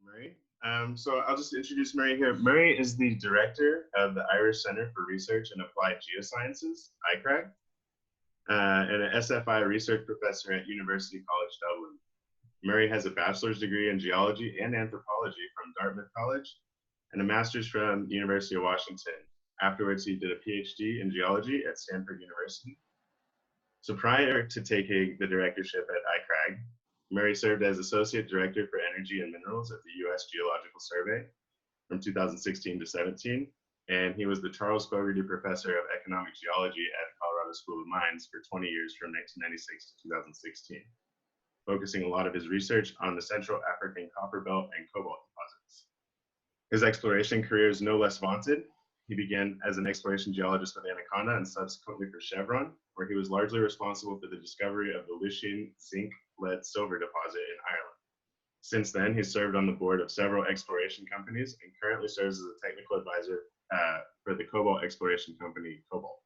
Murry. So I'll just introduce Murry here. Murry is the director of the Irish Centre for Research and Applied Geosciences, iCRAG, and an SFI research professor at University College Dublin. Murry has a bachelor's degree in geology and anthropology from Dartmouth College and a master's from the University of Washington. Afterwards, he did a PhD in geology at Stanford University. So prior to taking the directorship at iCRAG, Murry served as Associate Director for Energy and Minerals at the U.S. Geological Survey from 2016 to 17, and he was the Charles Fogarty Professor of Economic Geology at Colorado School of Mines for 20 years from 1996 to 2016, focusing a lot of his research on the Central African Copperbelt and Cobalt deposits. His exploration career is no less vaunted. He began as an exploration geologist with Anaconda and subsequently for Chevron, where he was largely responsible for the discovery of the Lucian zinc lead silver deposit in Ireland. Since then, he served on the board of several exploration companies and currently serves as a technical advisor for the cobalt exploration company Cobalt.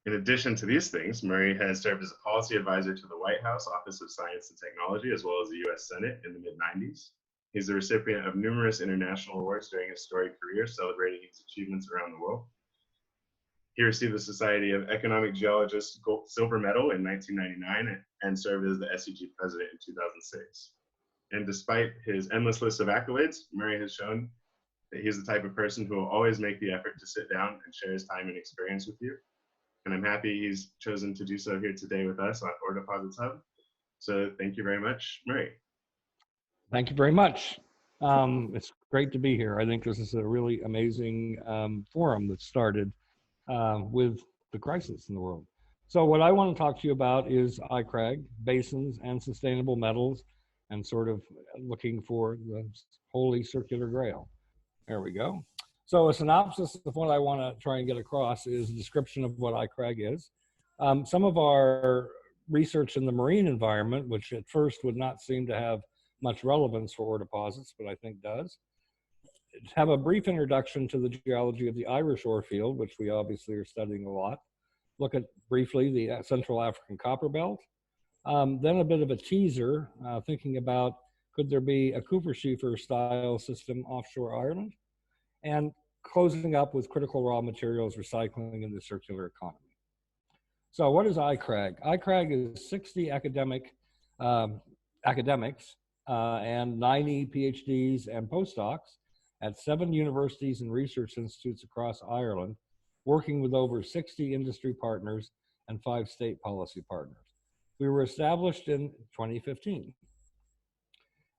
In addition to these things, Murry has served as a policy advisor to the White House Office of Science and Technology, as well as the U.S. Senate in the mid-90s. He's the recipient of numerous international awards during his storied career, celebrating his achievements around the world. He received the Society of Economic Geologists Silver Medal in 1999 and served as the SEG president in 2006. And despite his endless list of accolades, Murry has shown that he's the type of person who will always make the effort to sit down and share his time and experience with you. And I'm happy he's chosen to do so here today with us on Ore Deposits Hub. So thank you very much, Murry. Thank you very much. It's great to be here. I think this is a really amazing forum that started with the crisis in the world. So what I want to talk to you about is iCRAG, basins and sustainable metals, and sort of looking for the holy circular grail. There we go. So a synopsis of what I want to try and get across is a description of what iCRAG is. Some of our research in the marine environment, which at first would not seem to have much relevance for ore deposits, but I think does. Have a brief introduction to the geology of the Irish ore field, which we obviously are studying a lot. Look at briefly the Central African Copperbelt. Then a bit of a teaser, thinking about could there be a Cooper-Schiefer style system offshore Ireland? And closing up with critical raw materials recycling in the circular economy. So what is iCRAG? iCRAG is 60 academics and 90 PhDs and postdocs at 7 universities and research institutes across Ireland, working with over 60 industry partners and 5 state policy partners. We were established in 2015.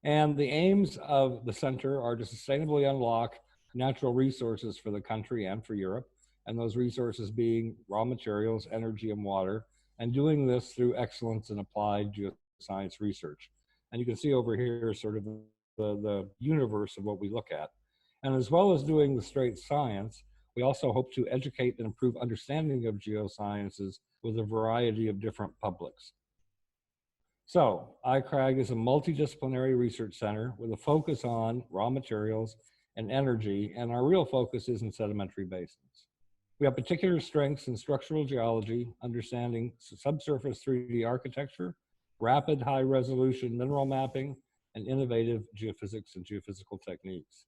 And the aims of the center are to sustainably unlock natural resources for the country and for Europe, and those resources being raw materials, energy, and water, and doing this through excellence in applied geoscience research. And you can see over here sort of the universe of what we look at. And as well as doing the straight science, we also hope to educate and improve understanding of geosciences with a variety of different publics. So iCRAG is a multidisciplinary research center with a focus on raw materials and energy, and our real focus is in sedimentary basins. We have particular strengths in structural geology, understanding subsurface 3D architecture, rapid high-resolution mineral mapping, and innovative geophysics and geophysical techniques.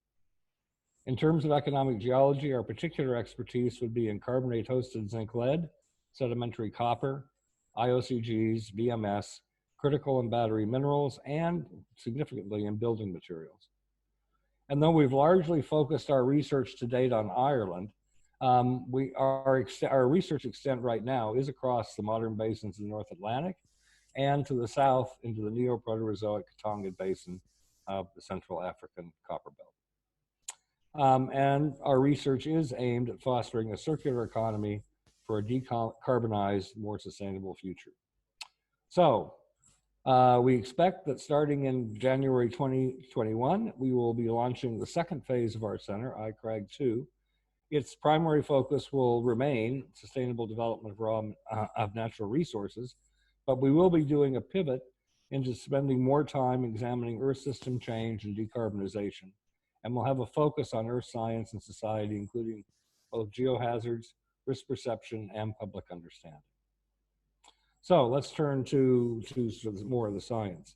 In terms of economic geology, our particular expertise would be in carbonate-hosted zinc lead, sedimentary copper, IOCGs, VMS, critical and battery minerals, and significantly in building materials. And though we've largely focused our research to date on Ireland, our research extent right now is across the modern basins in the North Atlantic and to the south into the Neo-Proterozoic Katonga Basin of the Central African Copperbelt. And our research is aimed at fostering a circular economy for a decarbonized, more sustainable future. So we expect that starting in January 2021, we will be launching the second phase of our center, iCRAG 2. Its primary focus will remain sustainable development of natural resources, but we will be doing a pivot into spending more time examining Earth system change and decarbonization. And we'll have a focus on Earth science and society, including both geohazards, risk perception, and public understanding. So let's turn to more of the science.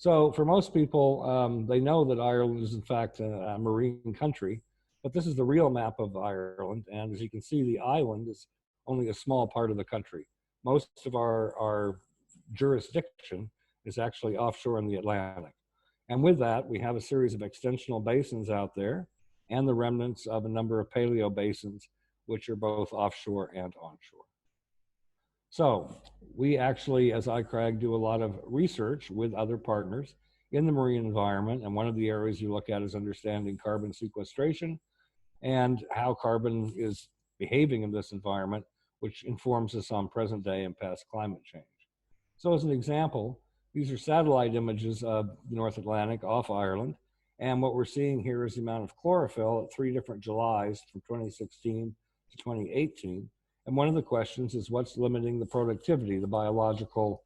So for most people, they know that Ireland is in fact a marine country, but this is the real map of Ireland. And as you can see, the island is only a small part of the country. Most of our jurisdiction is actually offshore in the Atlantic. And with that, we have a series of extensional basins out there and the remnants of a number of paleo basins, which are both offshore and onshore. So we actually, as iCRAG, do a lot of research with other partners in the marine environment. And one of the areas you look at is understanding carbon sequestration and how carbon is behaving in this environment, which informs us on present day and past climate change. So as an example, these are satellite images of the North Atlantic off Ireland. And what we're seeing here is the amount of chlorophyll at 3 different Julys from 2016 to 2018. And one of the questions is what's limiting the productivity, the biological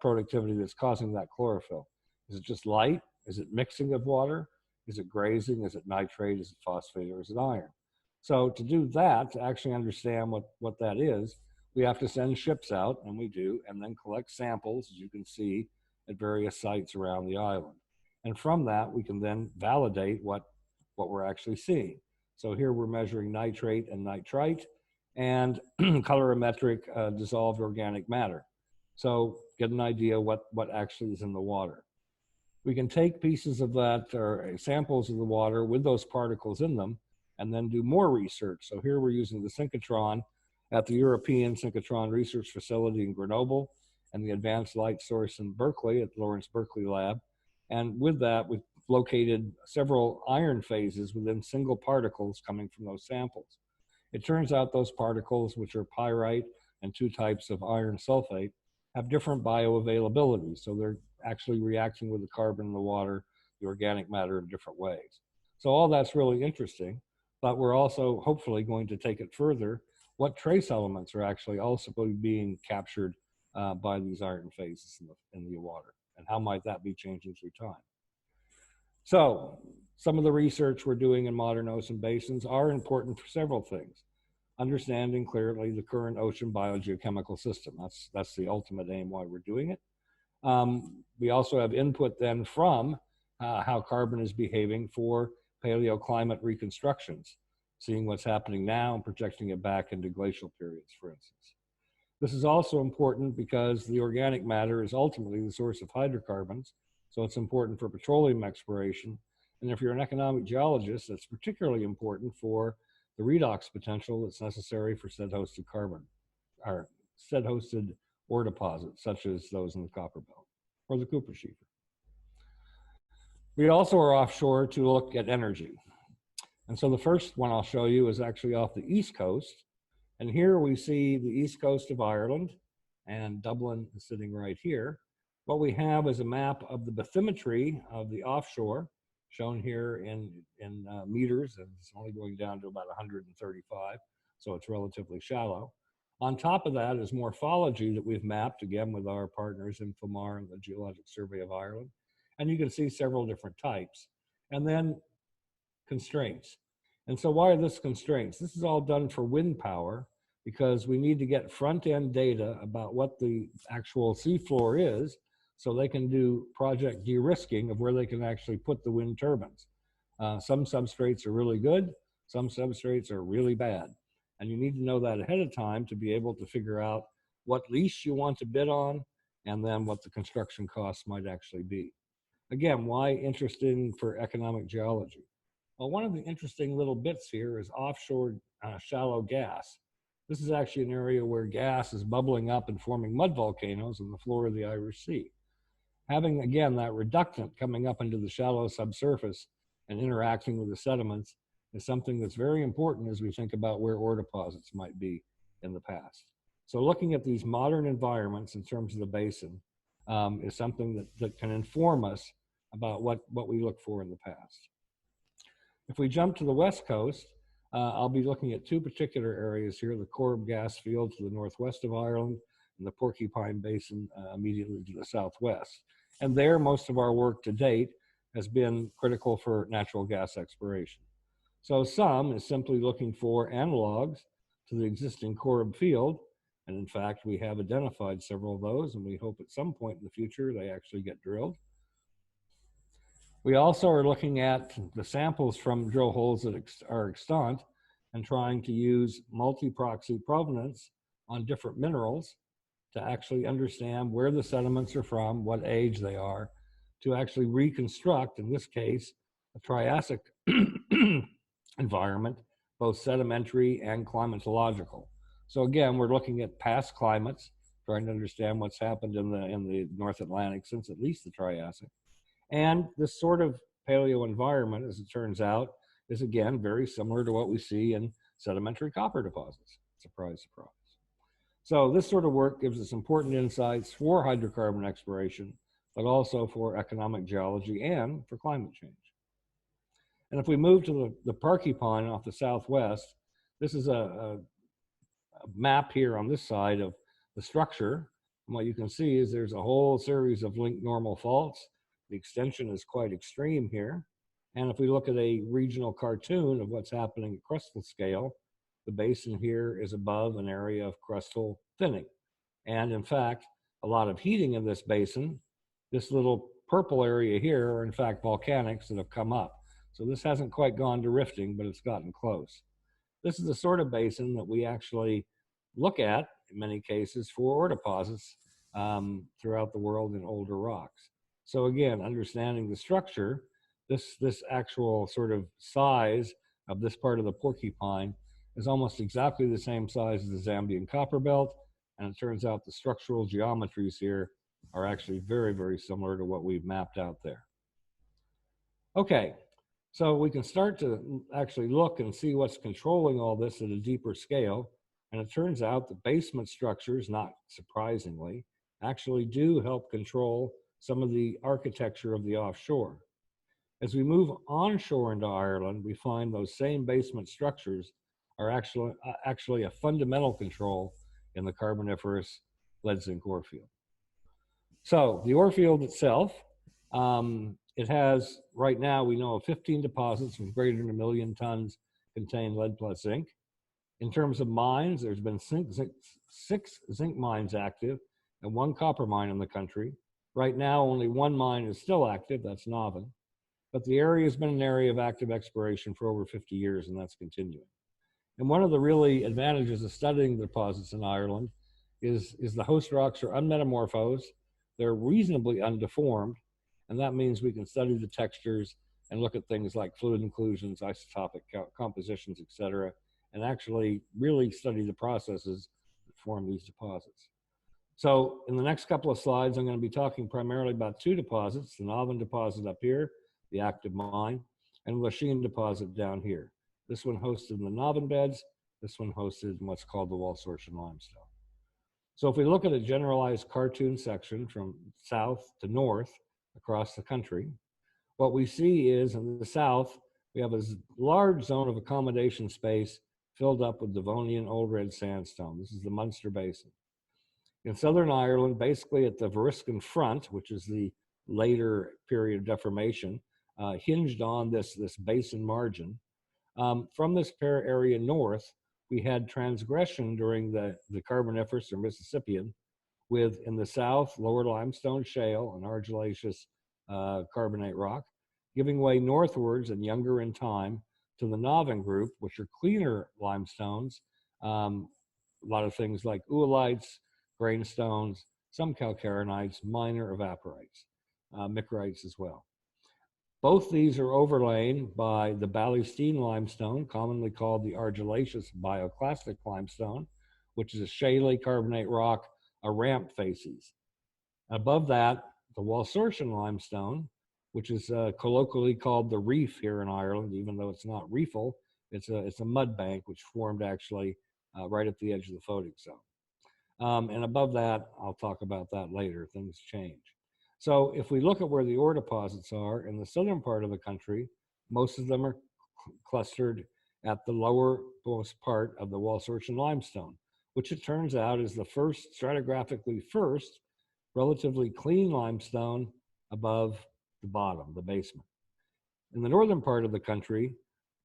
productivity that's causing that chlorophyll? Is it just light? Is it mixing of water? Is it grazing? Is it nitrate? Is it phosphate? Or is it iron? So to do that, to actually understand what that is, we have to send ships out, and we do, and then collect samples, as you can see, at various sites around the island. And from that, we can then validate what we're actually seeing. So here we're measuring nitrate and nitrite, and colorimetric dissolved organic matter. So get an idea what actually is in the water. We can take pieces of that or samples of the water with those particles in them and then do more research. So here we're using the synchrotron at the European Synchrotron Research Facility in Grenoble and the Advanced Light Source in Berkeley at the Lawrence Berkeley Lab. And with that, we've located several iron phases within single particles coming from those samples. It turns out those particles, which are pyrite and 2 types of iron sulfate, have different bioavailability. So they're actually reacting with the carbon in the water, the organic matter in different ways. So all that's really interesting, but we're also hopefully going to take it further. What trace elements are actually also being captured by these iron phases in the water, and how might that be changing through time? So some of the research we're doing in modern ocean basins are important for several things. Understanding clearly the current ocean biogeochemical system. That's the ultimate aim why we're doing it. We also have input then from how carbon is behaving for paleoclimate reconstructions, seeing what's happening now and projecting it back into glacial periods, for instance. This is also important because the organic matter is ultimately the source of hydrocarbons, so it's important for petroleum exploration. And if you're an economic geologist, that's particularly important for the redox potential that's necessary for said-hosted carbon, or said-hosted ore deposits, such as those in the Copperbelt or the Cooper-Schiefer. We also are offshore to look at energy. And so the first one I'll show you is actually off the east coast. And here we see the east coast of Ireland, and Dublin is sitting right here. What we have is a map of the bathymetry of the offshore, shown here in meters, and it's only going down to about 135, so it's relatively shallow. On top of that is morphology that we've mapped, again, with our partners in FOMAR and the Geologic Survey of Ireland. And you can see several different types. And then constraints. And so why are this constraints? This is all done for wind power because we need to get front-end data about what the actual seafloor is so they can do project de-risking of where they can actually put the wind turbines. Some substrates are really good, some substrates are really bad. And you need to know that ahead of time to be able to figure out what lease you want to bid on and then what the construction costs might actually be. Again, why interesting for economic geology? Well, one of the interesting little bits here is offshore shallow gas. This is actually an area where gas is bubbling up and forming mud volcanoes on the floor of the Irish Sea. Having, again, that reductant coming up into the shallow subsurface and interacting with the sediments is something that's very important as we think about where ore deposits might be in the past. So looking at these modern environments in terms of the basin is something that can inform us about what we look for in the past. If we jump to the west coast, I'll be looking at 2 particular areas here, the Corrib gas field to the northwest of Ireland and the Porcupine Basin immediately to the southwest. And there, most of our work to date has been critical for natural gas exploration. So some is simply looking for analogs to the existing Corrib field. And in fact, we have identified several of those, and we hope at some point in the future they actually get drilled. We also are looking at the samples from drill holes that are extant and trying to use multi-proxy provenance on different minerals to actually understand where the sediments are from, what age they are, to actually reconstruct, in this case, a Triassic environment, both sedimentary and climatological. So again, we're looking at past climates, trying to understand what's happened in the North Atlantic since at least the Triassic. And this sort of paleo environment, as it turns out, is again very similar to what we see in sedimentary copper deposits. Surprise, surprise. So this sort of work gives us important insights for hydrocarbon exploration, but also for economic geology and for climate change. And if we move to the porcupine off the southwest, this is a map here on this side of the structure. And what you can see is there's a whole series of linked normal faults. The extension is quite extreme here. And if we look at a regional cartoon of what's happening at crustal scale, the basin here is above an area of crustal thinning. And in fact, a lot of heating in this basin, this little purple area here are in fact volcanics that have come up. So this hasn't quite gone to rifting, but it's gotten close. This is the sort of basin that we actually look at in many cases for ore deposits throughout the world in older rocks. So again, understanding the structure, this actual sort of size of this part of the porcupine is almost exactly the same size as the Zambian Copperbelt, and it turns out the structural geometries here are actually very, very similar to what we've mapped out there. Okay, so we can start to actually look and see what's controlling all this at a deeper scale, and it turns out that basement structures, not surprisingly, actually do help control some of the architecture of the offshore. As we move onshore into Ireland, we find those same basement structures are actually a fundamental control in the Carboniferous lead zinc ore field. So the ore field itself, it has, right now we know of 15 deposits with greater than 1 million tons contain lead plus zinc. In terms of mines, there's been six zinc mines active and 1 copper mine in the country. Right now, only 1 mine is still active, that's Navan. But the area has been an area of active exploration for over 50 years, and that's continuing. And one of the really advantages of studying the deposits in Ireland is the host rocks are unmetamorphosed, they're reasonably undeformed, and that means we can study the textures and look at things like fluid inclusions, isotopic compositions, et cetera, and actually really study the processes that form these deposits. So in the next couple of slides, I'm going to be talking primarily about 2 deposits, the Navan deposit up here, the active mine, and the Grosjean deposit down here. This one hosted in the Navan beds, this one hosted in what's called the Walsortian limestone. So if we look at a generalized cartoon section from south to north across the country, what we see is in the south, we have a large zone of accommodation space filled up with Devonian old red sandstone. This is the Munster Basin. In Southern Ireland, basically at the Variscan front, which is the later period of deformation, hinged on this basin margin. From this area north, we had transgression during the Carboniferous or Mississippian, with in the south, lower limestone shale and argillaceous carbonate rock, giving way northwards and younger in time to the Navan group, which are cleaner limestones, a lot of things like oolites, grainstones, some calcarenites, minor evaporites, micrites as well. Both these are overlain by the Ballystine limestone, commonly called the argillaceous bioclastic limestone, which is a shaly carbonate rock, a ramp facies. Above that, the Walsortian limestone, which is colloquially called the reef here in Ireland, even though it's not reefal, it's a mud bank which formed actually right at the edge of the photic zone. And above that, I'll talk about that later, things change. So if we look at where the ore deposits are in the southern part of the country, most of them are clustered at the lowermost part of the Walsortian limestone, which it turns out is the first, stratigraphically first, relatively clean limestone above the bottom, the basement. In the northern part of the country,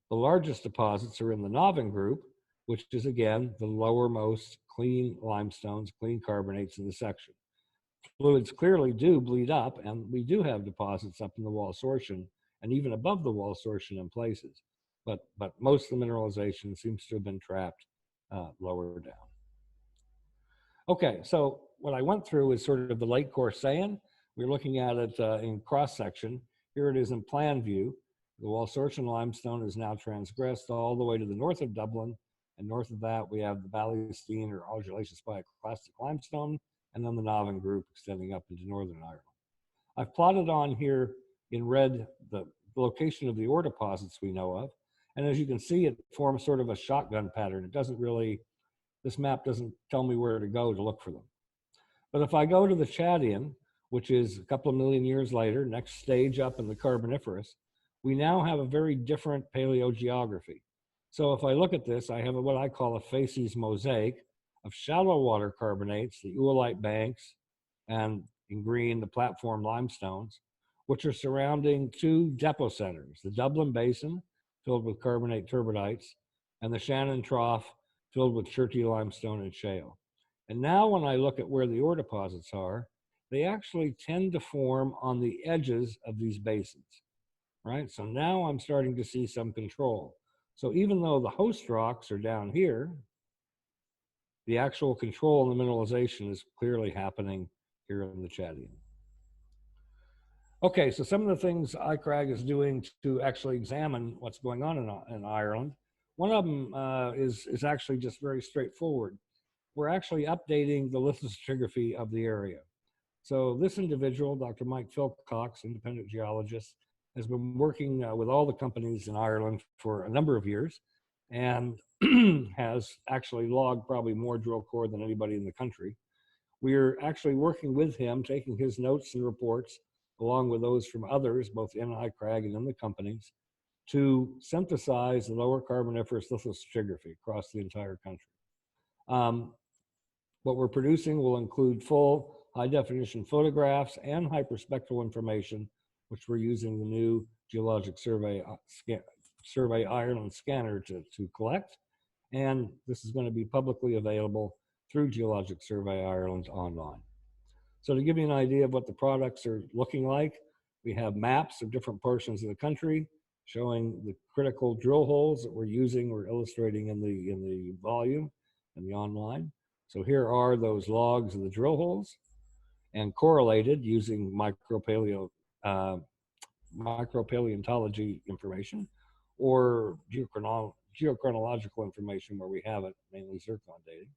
the largest deposits are in the Navan group, which is again the lowermost clean limestones, clean carbonates in the section. fluids clearly do bleed up, and we do have deposits up in the wall sorption and even above the wall sorption in places. But most of the mineralization seems to have been trapped lower down. Okay, so what I went through is sort of the lake core sand. We're looking at it in cross section. Here it is in plan view. The wall sorption limestone is now transgressed all the way to the north of Dublin, and north of that we have the Ballysteen or undulation spike-clastic limestone, and then the Navan group extending up into Northern Ireland. I've plotted on here in red the location of the ore deposits we know of, and as you can see, it forms sort of a shotgun pattern. It doesn't really, this map doesn't tell me where to go to look for them. But if I go to the Chadian, which is a couple of million years later, next stage up in the Carboniferous, we now have a very different paleogeography. So if I look at this, I have what I call a facies mosaic of shallow water carbonates, the oolite banks, and in green, the platform limestones, which are surrounding two depot centers, the Dublin Basin, filled with carbonate turbidites, and the Shannon Trough, filled with Cherty limestone and shale. And now when I look at where the ore deposits are, they actually tend to form on the edges of these basins, right? So now I'm starting to see some control. So even though the host rocks are down here, the actual control in the mineralization is clearly happening here in the Chadian. Okay, so some of the things iCRAG is doing to actually examine what's going on in Ireland. One of them is actually just very straightforward. We're actually updating the lithostratigraphy of the area. So this individual, Dr. Mike Philcox, independent geologist, has been working with all the companies in Ireland for a number of years and has actually logged probably more drill core than anybody in the country. We're actually working with him, taking his notes and reports, along with those from others, both in iCRAG and in the companies, to synthesize the lower Carboniferous lithostratigraphy across the entire country. What we're producing will include full high-definition photographs and hyperspectral information, which we're using the new Geologic Survey Ireland scanner to collect. And this is going to be publicly available through Geologic Survey Ireland online. So to give you an idea of what the products are looking like, we have maps of different portions of the country showing the critical drill holes that we're using or illustrating in the volume and the online. So here are those logs of the drill holes and correlated using micropaleontology information or geochronological information where we have it, mainly zircon dating.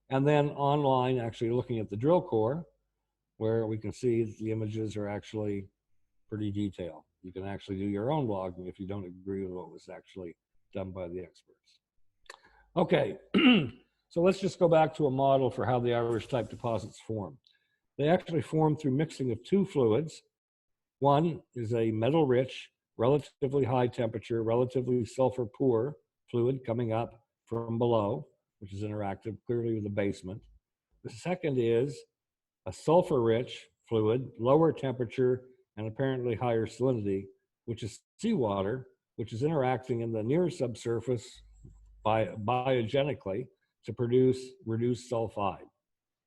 And then online, actually looking at the drill core, where we can see that the images are actually pretty detailed. You can actually do your own logging if you don't agree with what was actually done by the experts. Okay, so let's just go back to a model for how the Irish type deposits form. They actually form through mixing of two fluids. One is a metal-rich, relatively high temperature, relatively sulfur poor fluid coming up from below, which is interactive clearly with the basement. The second is a sulfur-rich fluid, lower temperature, and apparently higher salinity, which is seawater, which is interacting in the near subsurface biogenically to produce reduced sulfide.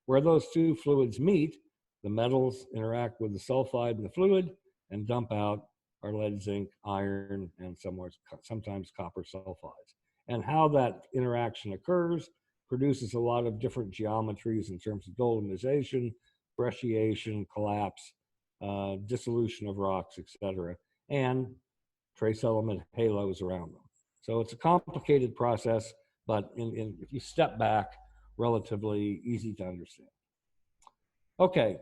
Where those two fluids meet, the metals interact with the sulfide in the fluid and dump out our lead, zinc, iron, and sometimes copper sulfides. And how that interaction occurs produces a lot of different geometries in terms of dolomization, brecciation, collapse, dissolution of rocks, etc., and trace element halos around them. So it's a complicated process, but if you step back, relatively easy to understand. Okay,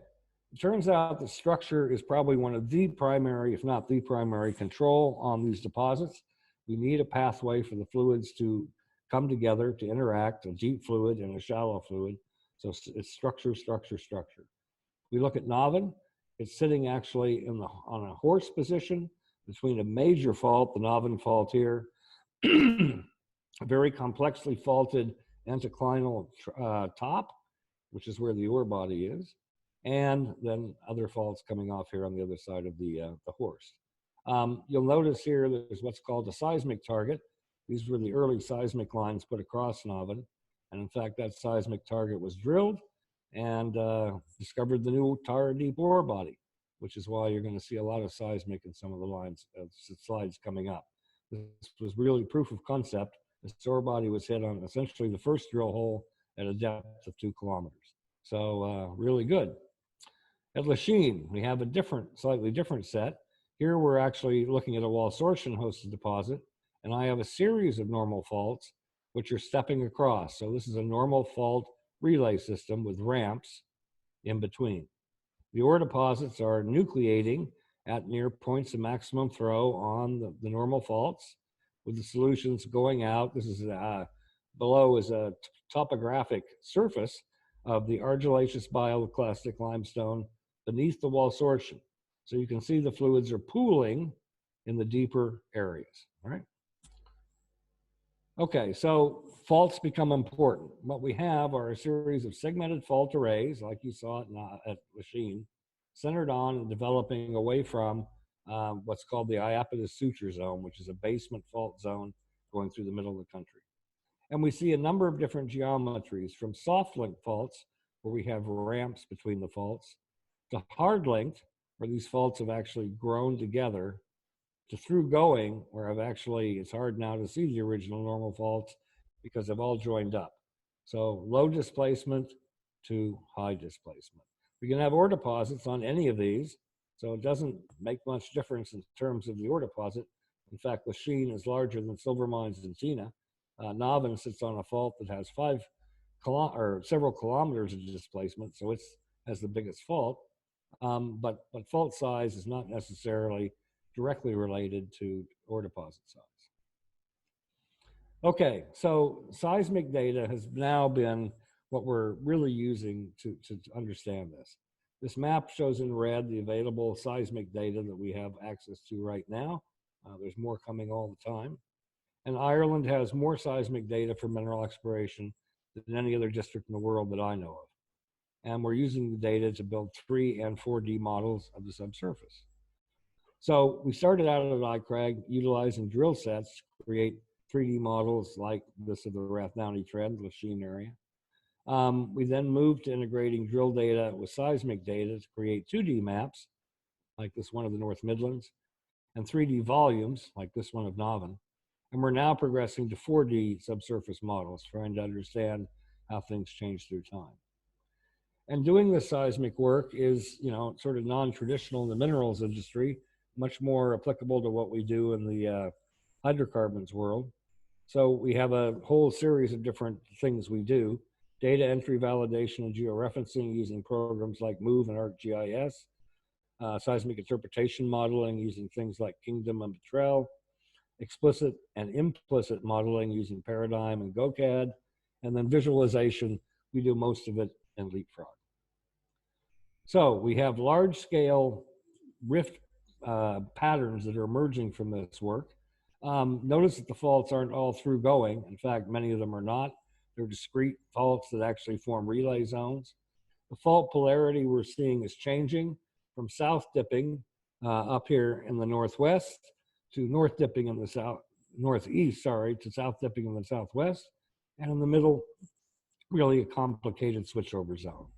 it turns out the structure is probably one of the primary, if not the primary, control on these deposits. We need a pathway for the fluids to come together to interact, a deep fluid and a shallow fluid. So it's structure, structure, structure. We look at Navan. It's sitting actually on a horse position between a major fault, the Navan fault here, a very complexly faulted anticlinal top, which is where the ore body is, and then other faults coming off here on the other side of the horse. You'll notice here there's what's called a seismic target. These were the early seismic lines put across Navan, and in fact that seismic target was drilled and discovered the new Tara deep ore body, which is why you're going to see a lot of seismic in some of the lines, slides coming up. This was really proof of concept. This ore body was hit on essentially the first drill hole at a depth of 2 kilometers. So really good. At Lachine, we have a slightly different set. Here we're actually looking at a Walsortian hosted deposit, and I have a series of normal faults which are stepping across. So this is a normal fault relay system with ramps in between. The ore deposits are nucleating at near points of maximum throw on the normal faults, with the solutions going out. This is below is a topographic surface of the argillaceous bioclastic limestone beneath the Walsortian. So you can see the fluids are pooling in the deeper areas, all right? Okay, so faults become important. What we have are a series of segmented fault arrays, like you saw at Lachine, centered on and developing away from what's called the Iapetus suture zone, which is a basement fault zone going through the middle of the country. And we see a number of different geometries, from soft link faults, where we have ramps between the faults, to hard linked, where these faults have actually grown together, to through going, where it's hard now to see the original normal faults because they've all joined up. So low displacement to high displacement. We can have ore deposits on any of these, so it doesn't make much difference in terms of the ore deposit. In fact, Lachine is larger than Silver Mines and Tina. Navan sits on a fault that has several kilometers of displacement, so it has the biggest fault. But fault size is not necessarily directly related to ore deposit size. Okay, so seismic data has now been what we're really using to understand this. This map shows in red the available seismic data that we have access to right now. There's more coming all the time. And Ireland has more seismic data for mineral exploration than any other district in the world that I know of. And we're using the data to build 3 and 4D models of the subsurface. So we started out at iCRAG utilizing drill sets to create 3D models like this of the Rathdowney Trend, Lachine area. We then moved to integrating drill data with seismic data to create 2D maps, like this one of the North Midlands, and 3D volumes, like this one of Navan. And we're now progressing to 4D subsurface models, trying to understand how things change through time. And doing this seismic work is, sort of non-traditional in the minerals industry, much more applicable to what we do in the hydrocarbons world. So we have a whole series of different things we do: data entry, validation, and georeferencing using programs like MOVE and ArcGIS, seismic interpretation modeling using things like Kingdom and Petrel, explicit and implicit modeling using Paradigm and GoCAD, and then visualization, we do most of it in Leapfrog. So we have large-scale rift patterns that are emerging from this work. Notice that the faults aren't all through going. In fact, many of them are not. They're discrete faults that actually form relay zones. The fault polarity we're seeing is changing from south dipping up here in the northwest to north dipping in the northeast, to south dipping in the southwest, and in the middle, really a complicated switchover zone.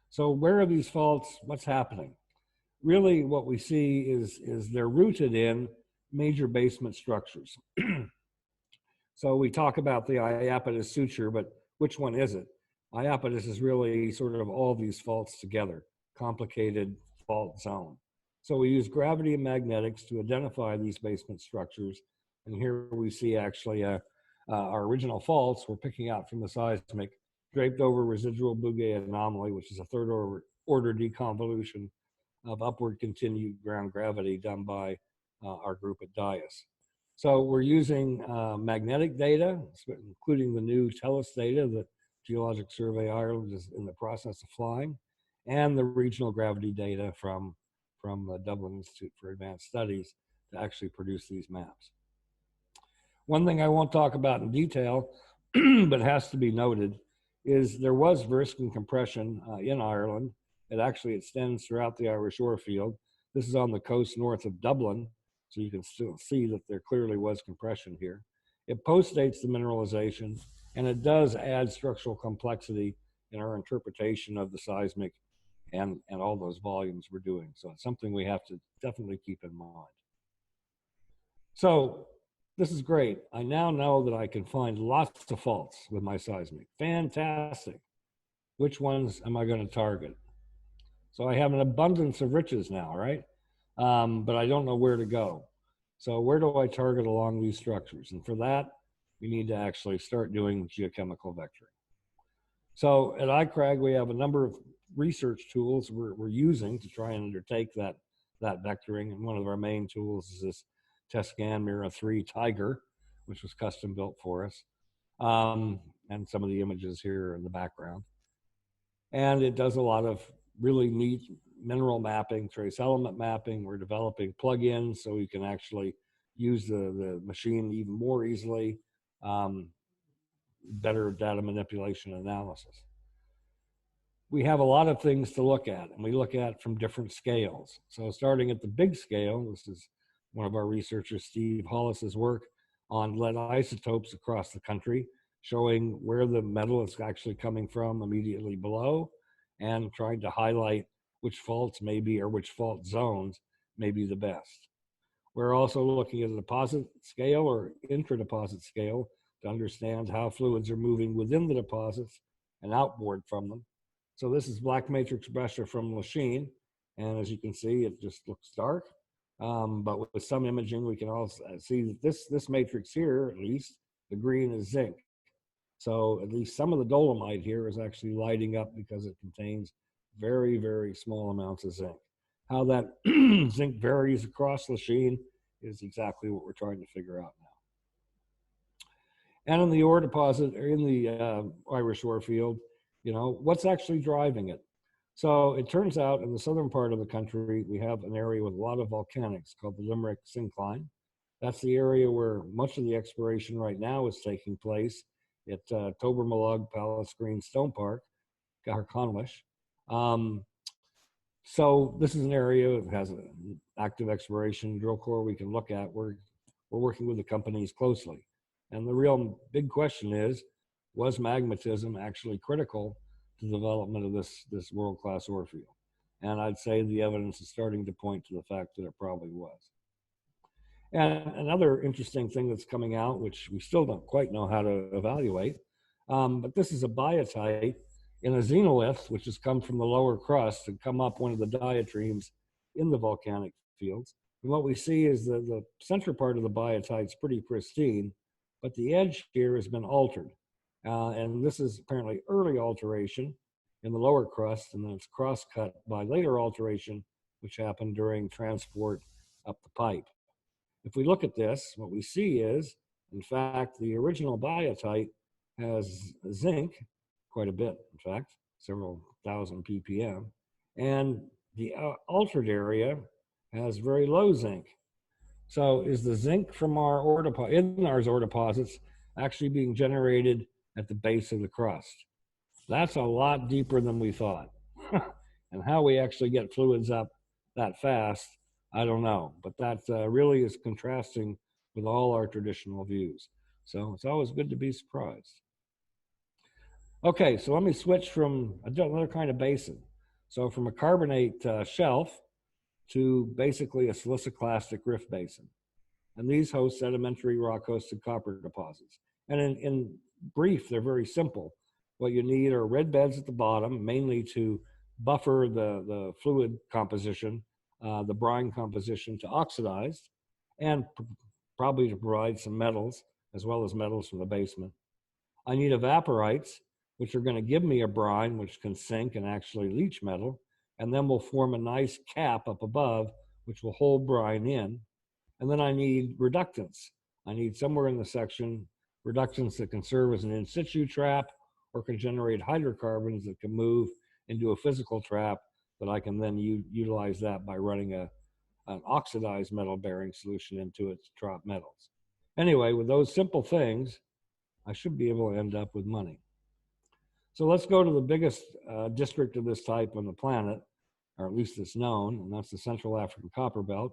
So where are these faults? What's happening? Really what we see is they're rooted in major basement structures. So we talk about the Iapetus suture, but which one is it? Iapetus is really sort of all these faults together, complicated fault zone. So we use gravity and magnetics to identify these basement structures. And here we see actually our original faults we're picking out from the seismic, draped over residual Bouguer anomaly, which is a third order deconvolution of upward continued ground gravity done by our group at DIAS. So we're using magnetic data, including the new TELUS data that Geologic Survey Ireland is in the process of flying, and the regional gravity data from the Dublin Institute for Advanced Studies to actually produce these maps. One thing I won't talk about in detail, but has to be noted, is there was Verscan compression in Ireland. It actually extends throughout the Irish orefield. This is on the coast north of Dublin, so you can still see that there clearly was compression here. It postdates the mineralization, and it does add structural complexity in our interpretation of the seismic and all those volumes we're doing. So it's something we have to definitely keep in mind. So this is great. I now know that I can find lots of faults with my seismic. Fantastic. Which ones am I going to target? So I have an abundance of riches now, right? But I don't know where to go. So where do I target along these structures? And for that, we need to actually start doing geochemical vectoring. So at iCRAG, we have a number of research tools we're using to try and undertake that vectoring. And one of our main tools is this TESSCAN Mira 3 Tiger, which was custom built for us. And some of the images here in the background. And it does a lot of really neat mineral mapping, trace element mapping. We're developing plugins so you can actually use the machine even more easily, better data manipulation analysis. We have a lot of things to look at, and we look at from different scales. So starting at the big scale, this is one of our researchers, Steve Hollis's work on lead isotopes across the country, showing where the metal is actually coming from immediately below, and trying to highlight which faults may be, or which fault zones may be the best. We're also looking at a deposit scale or intra-deposit scale to understand how fluids are moving within the deposits and outboard from them. So this is black matrix pressure from Lachine, and as you can see, it just looks dark. But with some imaging, we can also see that this matrix here, at least, the green is zinc. So at least some of the dolomite here is actually lighting up because it contains very, very small amounts of zinc. How that zinc varies across Lachine is exactly what we're trying to figure out now. And in the ore deposit, or in the Irish ore field, you know, what's actually driving it? So it turns out in the southern part of the country, we have an area with a lot of volcanics called the Limerick Syncline. That's the area where much of the exploration right now is taking place at Tobermolog, Palace Green, Stone Park, Garconlish. So this is an area that has an active exploration drill core we can look at. We're working with the companies closely. And the real big question is, was magmatism actually critical to the development of this world-class ore field? And I'd say the evidence is starting to point to the fact that it probably was. And another interesting thing that's coming out, which we still don't quite know how to evaluate, but this is a biotite in a xenolith, which has come from the lower crust and come up one of the diatremes in the volcanic fields. And what we see is the center part of the biotite is pretty pristine, but the edge here has been altered. And this is apparently early alteration in the lower crust, and then it's cross-cut by later alteration, which happened during transport up the pipe. If we look at this, what we see is, in fact, the original biotite has zinc, quite a bit, in fact, several thousand ppm, and the altered area has very low zinc. So is the zinc from our ore deposits actually being generated at the base of the crust? That's a lot deeper than we thought. And how we actually get fluids up that fast, I don't know. But that really is contrasting with all our traditional views. So it's always good to be surprised. Okay, so let me switch from another kind of basin. So from a carbonate shelf to basically a siliciclastic rift basin. And these host sedimentary rock-hosted copper deposits. And in brief, they're very simple. What you need are red beds at the bottom, mainly to buffer the fluid composition, the brine composition to oxidized, and probably to provide some metals, as well as metals from the basement. I need evaporites, which are going to give me a brine, which can sink and actually leach metal, and then will form a nice cap up above, which will hold brine in. And then I need reductants. I need somewhere in the section reductants that can serve as an in situ trap or can generate hydrocarbons that can move into a physical trap that I can then utilize that by running an oxidized metal bearing solution into it to trap metals. Anyway, with those simple things, I should be able to end up with money. So let's go to the biggest district of this type on the planet, or at least it's known, and that's the Central African Copperbelt.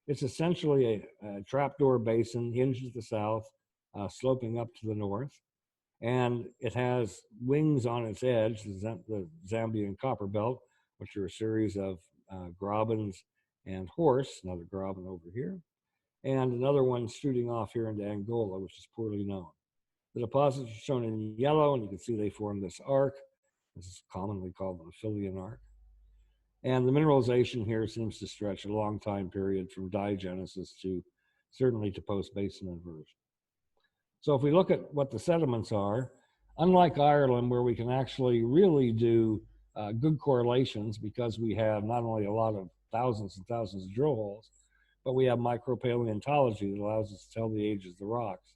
It's essentially a trapdoor basin hinged at the south, sloping up to the north. And it has wings on its edge, the Zambian Copperbelt, which are a series of grabens and horse, another graben over here, and another one shooting off here into Angola, which is poorly known. The deposits are shown in yellow, and you can see they form this arc. This is commonly called the Philian arc. And the mineralization here seems to stretch a long time period from diagenesis to certainly to post-basin inversion. So if we look at what the sediments are, unlike Ireland, where we can actually really do good correlations because we have not only a lot of thousands and thousands of drill holes, but we have micropaleontology that allows us to tell the ages of the rocks.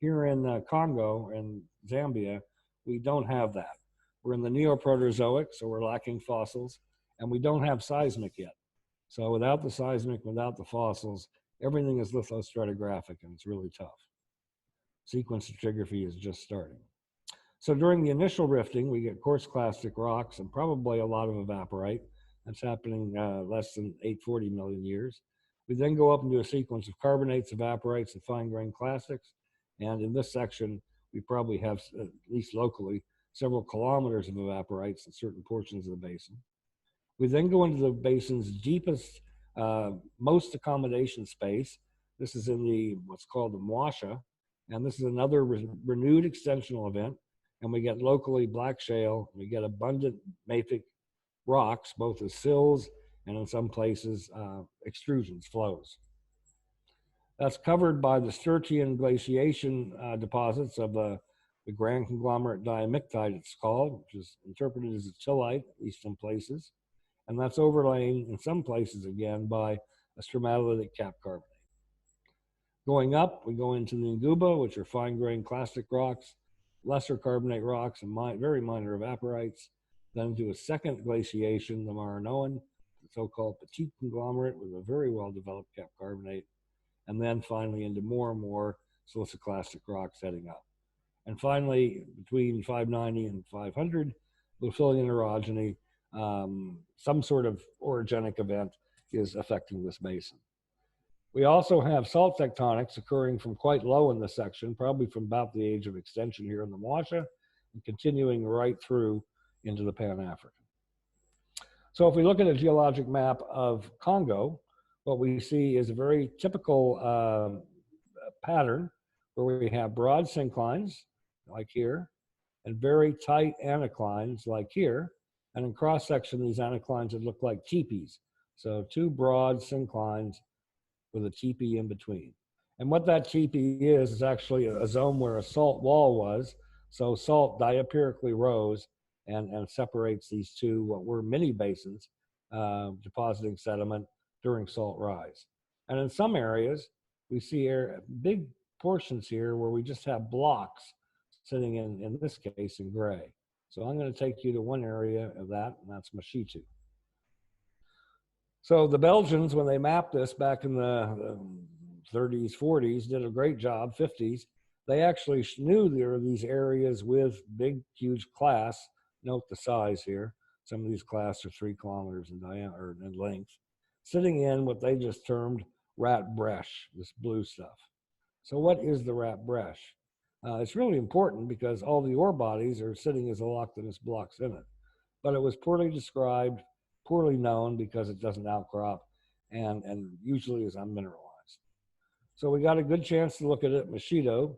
Here in Congo and Zambia, we don't have that. We're in the Neoproterozoic, so we're lacking fossils, and we don't have seismic yet. So without the seismic, without the fossils, everything is lithostratigraphic, and it's really tough. Sequence stratigraphy is just starting. So during the initial rifting, we get coarse clastic rocks and probably a lot of evaporite. That's happening less than 840 million years. We then go up into a sequence of carbonates, evaporites, and fine-grained clastics. And in this section, we probably have, at least locally, several kilometers of evaporites in certain portions of the basin. We then go into the basin's deepest, most accommodation space. This is in the what's called the Mwasha, and this is another renewed extensional event. And we get locally black shale. We get abundant mafic rocks, both as sills and in some places extrusions, flows. That's covered by the Sturtian glaciation deposits of the grand conglomerate diamictite, it's called, which is interpreted as a tillite, at least in places. And that's overlain in some places again by a stromatolitic cap carbonate. Going up, we go into the Nguba, which are fine-grained clastic rocks, lesser carbonate rocks, and very minor evaporites. Then do a second glaciation, the Marinoan, the so-called petite conglomerate with a very well-developed cap carbonate. And then finally into more and more siliciclastic rocks heading up. And finally, between 590 and 500, Lufillian orogeny, some sort of orogenic event is affecting this basin. We also have salt tectonics occurring from quite low in this section, probably from about the age of extension here in the Mwasha, and continuing right through into the Pan-African. So if we look at a geologic map of Congo, what we see is a very typical pattern where we have broad synclines, like here, and very tight anticlines, like here. And in cross-section, these anticlines would look like teepees. So two broad synclines with a teepee in between. And what that teepee is actually a zone where a salt wall was. So salt diapirically rose and separates these two, what were mini basins, depositing sediment during salt rise. And in some areas, we see big portions here where we just have blocks sitting in this case, in gray. So I'm going to take you to one area of that, and that's Mashitu. So the Belgians, when they mapped this back in the 30s, 40s, did a great job, 50s. They actually knew there were these areas with big, huge clasts. Note the size here. Some of these clasts are 3 kilometers in diameter and length, sitting in what they just termed rat breche, this blue stuff. So what is the rat breche? It's really important because all the ore bodies are sitting as allochthonous blocks in it. But it was poorly described, poorly known because it doesn't outcrop and usually is unmineralized. So we got a good chance to look at it. Mashitu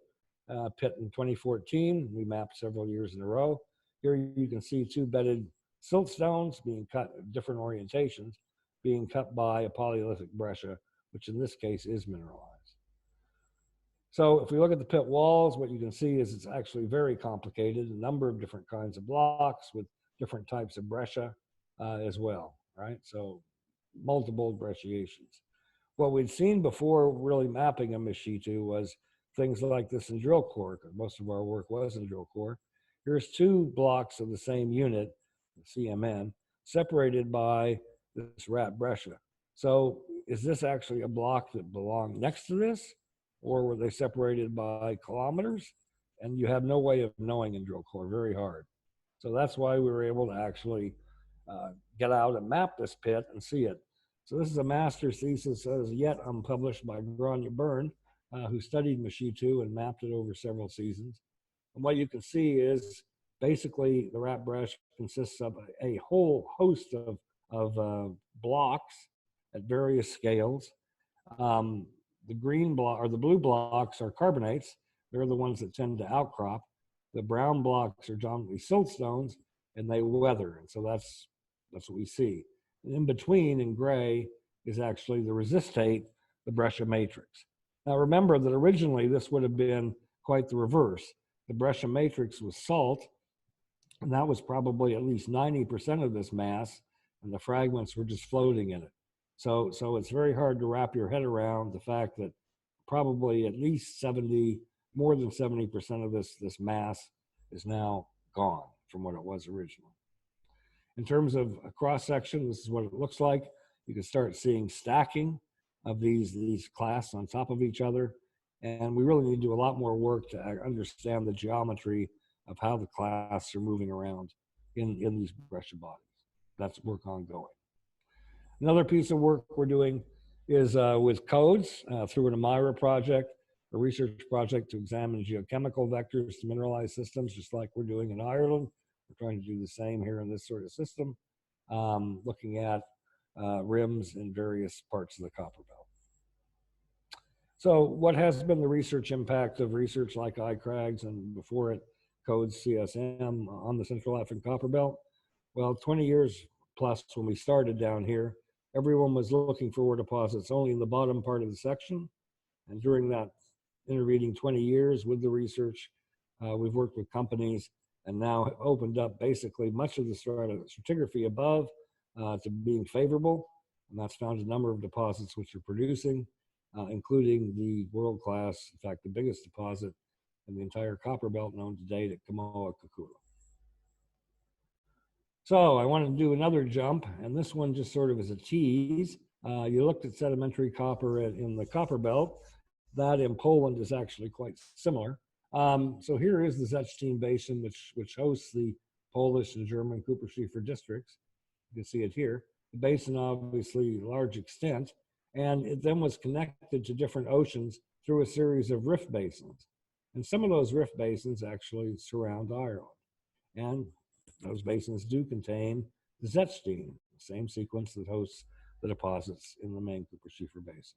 pit in 2014. We mapped several years in a row. Here you can see 2 bedded siltstones being cut at different orientations, being cut by a polyolithic breccia, which in this case is mineralized. So if we look at the pit walls, what you can see is it's actually very complicated, a number of different kinds of blocks with different types of breccia as well, right? So multiple brecciations. What we'd seen before really mapping a Mashitu was things like this in drill core, because most of our work was in drill core. Here's 2 blocks of the same unit, CMN, separated by this rat breccia. So is this actually a block that belonged next to this? Or were they separated by kilometers? And you have no way of knowing in drill core, very hard. So that's why we were able to actually get out and map this pit and see it. So this is a master's thesis as yet unpublished by Grosjean, who studied Mashitu and mapped it over several seasons. And what you can see is basically the rat breccia consists of a whole host of blocks at various scales. The green block or the blue blocks are carbonates. They're the ones that tend to outcrop. The brown blocks are generally siltstones, and they weather. And so that's what we see. And in between, in gray, is actually the resistate, the breccia matrix. Now remember that originally this would have been quite the reverse. The breccia matrix was salt, and that was probably at least 90% of this mass, and the fragments were just floating in it. So it's very hard to wrap your head around the fact that probably at least more than 70% of this mass is now gone from what it was originally. In terms of a cross section, this is what it looks like. You can start seeing stacking of these clasts on top of each other. And we really need to do a lot more work to understand the geometry of how the clasts are moving around in these breccia bodies. That's work ongoing. Another piece of work we're doing is with codes through an Amira project, a research project to examine geochemical vectors to mineralized systems, just like we're doing in Ireland. We're trying to do the same here in this sort of system, looking at rims in various parts of the Copperbelt. So what has been the research impact of research like iCRAGs and before it codes CSM on the Central African Copperbelt? Well, 20 years plus when we started down here, everyone was looking for ore deposits only in the bottom part of the section. And during that intervening 20 years with the research, we've worked with companies and now opened up basically much of the stratigraphy above to being favorable. And that's found a number of deposits which are producing, including the world-class, in fact, the biggest deposit in the entire Copperbelt known to date at Kamoa-Kakula. So I wanted to do another jump, and this one just sort of is a tease. You looked at sedimentary copper in the Copperbelt. That in Poland is actually quite similar. So here is the Zechstein Basin, which hosts the Polish and German Kupferschiefer districts. You can see it here. The basin, obviously, large extent, and it then was connected to different oceans through a series of rift basins. And some of those rift basins actually surround Ireland. And those basins do contain the Zechstein, the same sequence that hosts the deposits in the main Kupferschiefer Basin.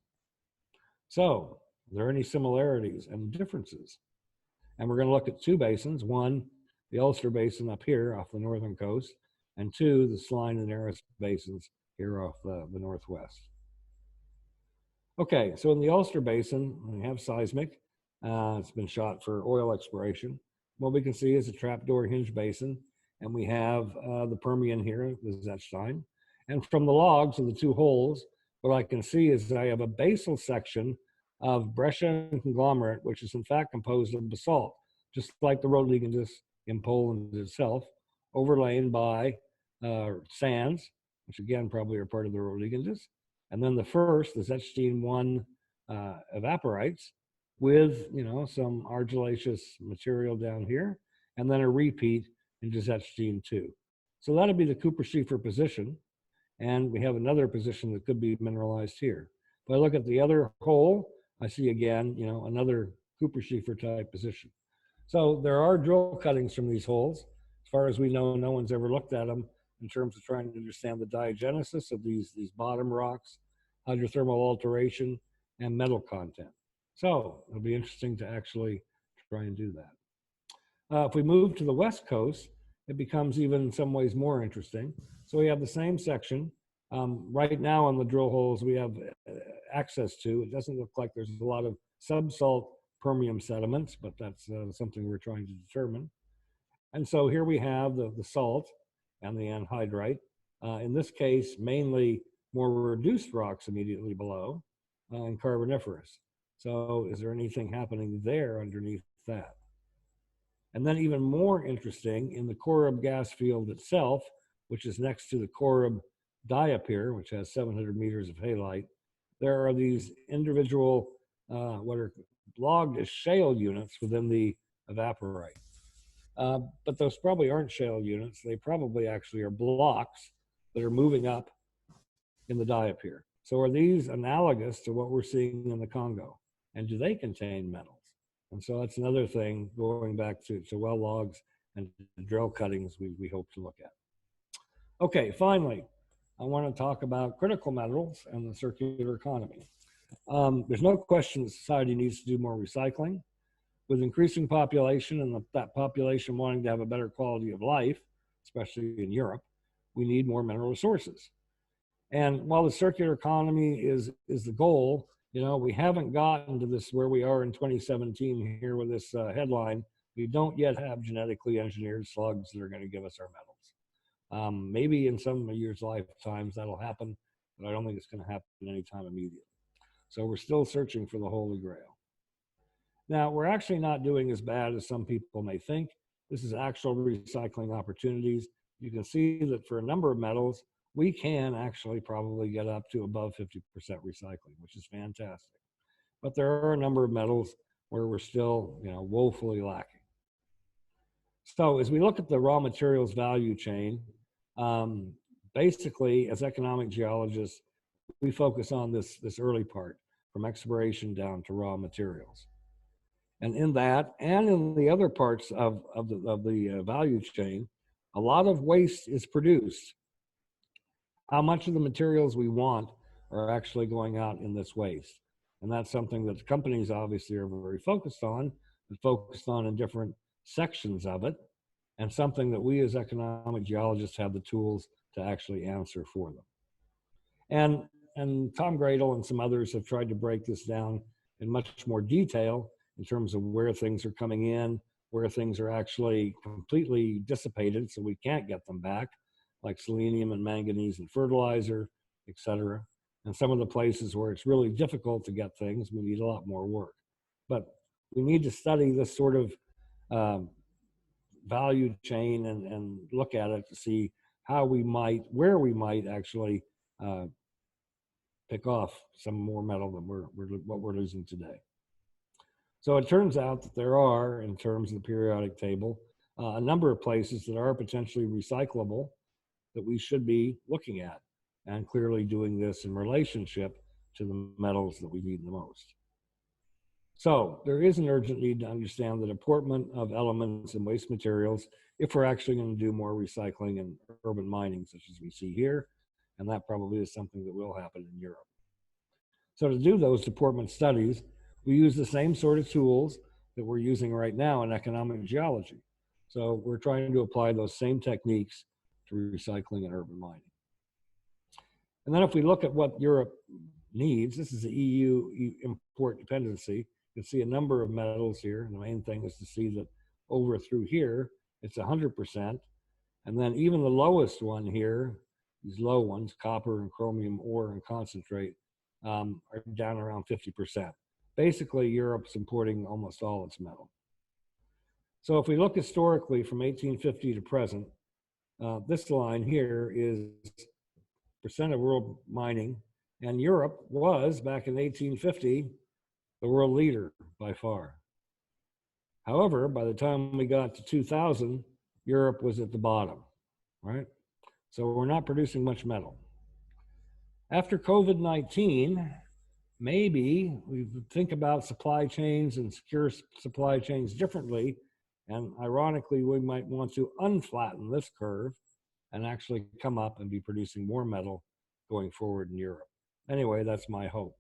So, are there any similarities and differences? And we're going to look at two basins. One, the Ulster Basin up here off the northern coast, and two, the Sline and Aris basins here off the northwest. Okay, so in the Ulster Basin, we have seismic. It's been shot for oil exploration. What we can see is a trapdoor hinge basin, and we have the Permian here, the Zechstein. And from the logs of the two holes, what I can see is that I have a basal section of breccia and conglomerate, which is in fact composed of basalt, just like the Rhodligandus in Poland itself, overlain by sands, which again probably are part of the Rhodligandus. And then the first, the Zechstein 1 evaporites with, some argillaceous material down here, and then a repeat into Zechstein 2. So that'll be the Kupferschiefer position. And we have another position that could be mineralized here. If I look at the other hole, I see again, another Kupferschiefer type position. So there are drill cuttings from these holes. As far as we know, no one's ever looked at them in terms of trying to understand the diagenesis of these bottom rocks, hydrothermal alteration, and metal content. So it'll be interesting to actually try and do that. If we move to the west coast, it becomes even in some ways more interesting. So we have the same section. Right now on the drill holes we have access to. It doesn't look like there's a lot of subsalt Permian sediments, but that's something we're trying to determine. And so here we have the salt and the anhydrite. In this case, mainly more reduced rocks immediately below and carboniferous. So is there anything happening there underneath that? And then even more interesting, in the Corrib gas field itself, which is next to the Corrib diapir, which has 700 meters of halite, there are these individual, what are logged as shale units within the evaporite. But those probably aren't shale units. They probably actually are blocks that are moving up in the diapir. So are these analogous to what we're seeing in the Congo? And do they contain metals? And so that's another thing going back to well logs and drill cuttings we hope to look at. Okay, finally, I want to talk about critical metals and the circular economy. There's no question that society needs to do more recycling. With increasing population and that population wanting to have a better quality of life, especially in Europe, we need more mineral resources. And while the circular economy is the goal, you know, we haven't gotten to this where we are in 2017 here with this headline. We don't yet have genetically engineered slugs that are going to give us our metals. Maybe in some years' lifetimes that'll happen, but I don't think it's going to happen anytime immediately. So we're still searching for the Holy Grail. Now, we're actually not doing as bad as some people may think. This is actual recycling opportunities. You can see that for a number of metals, we can actually probably get up to above 50% recycling, which is fantastic. But there are a number of metals where we're still, you know, woefully lacking. So as we look at the raw materials value chain, basically as economic geologists, we focus on this early part from exploration down to raw materials. And in that, and in the other parts of the value chain, a lot of waste is produced. How much of the materials we want are actually going out in this waste? And that's something that the companies obviously are very focused on, but focused on in different sections of it, and something that we as economic geologists have the tools to actually answer for them. And Tom Gradle and some others have tried to break this down in much more detail in terms of where things are coming in, where things are actually completely dissipated so we can't get them back, like selenium and manganese and fertilizer, et cetera. And some of the places where it's really difficult to get things, we need a lot more work. But we need to study this sort of value chain and look at it to see how we might, where we might actually pick off some more metal than what we're losing today. So it turns out that there are, in terms of the periodic table, a number of places that are potentially recyclable that we should be looking at, and clearly doing this in relationship to the metals that we need the most. So there is an urgent need to understand the deportment of elements and waste materials if we're actually going to do more recycling and urban mining, such as we see here, and that probably is something that will happen in Europe. So to do those deportment studies, we use the same sort of tools that we're using right now in economic geology. So we're trying to apply those same techniques to recycling and urban mining. And then if we look at what Europe needs, this is the EU import dependency. You can see a number of metals here. And the main thing is to see that over through here, it's 100%. And then even the lowest one here, these low ones, copper and chromium ore and concentrate, are down around 50%. Basically, Europe's importing almost all its metal. So if we look historically from 1850 to present, this line here is percent of world mining, and Europe was, back in 1850, the world leader by far. However, by the time we got to 2000, Europe was at the bottom, right? So we're not producing much metal. After COVID-19, maybe we think about supply chains and secure supply chains differently. And ironically, we might want to unflatten this curve and actually come up and be producing more metal going forward in Europe. Anyway, that's my hope.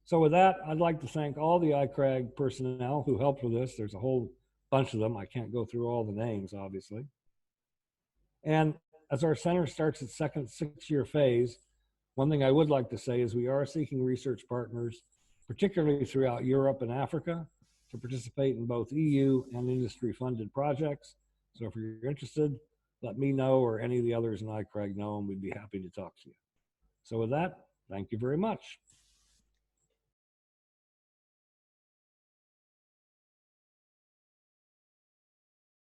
So with that, I'd like to thank all the iCRAG personnel who helped with this. There's a whole bunch of them. I can't go through all the names, obviously. And as our center starts its second 6-year phase, one thing I would like to say is we are seeking research partners, particularly throughout Europe and Africa, to participate in both EU and industry-funded projects. So if you're interested, let me know or any of the others in iCRAG know, and we'd be happy to talk to you. So with that, thank you very much.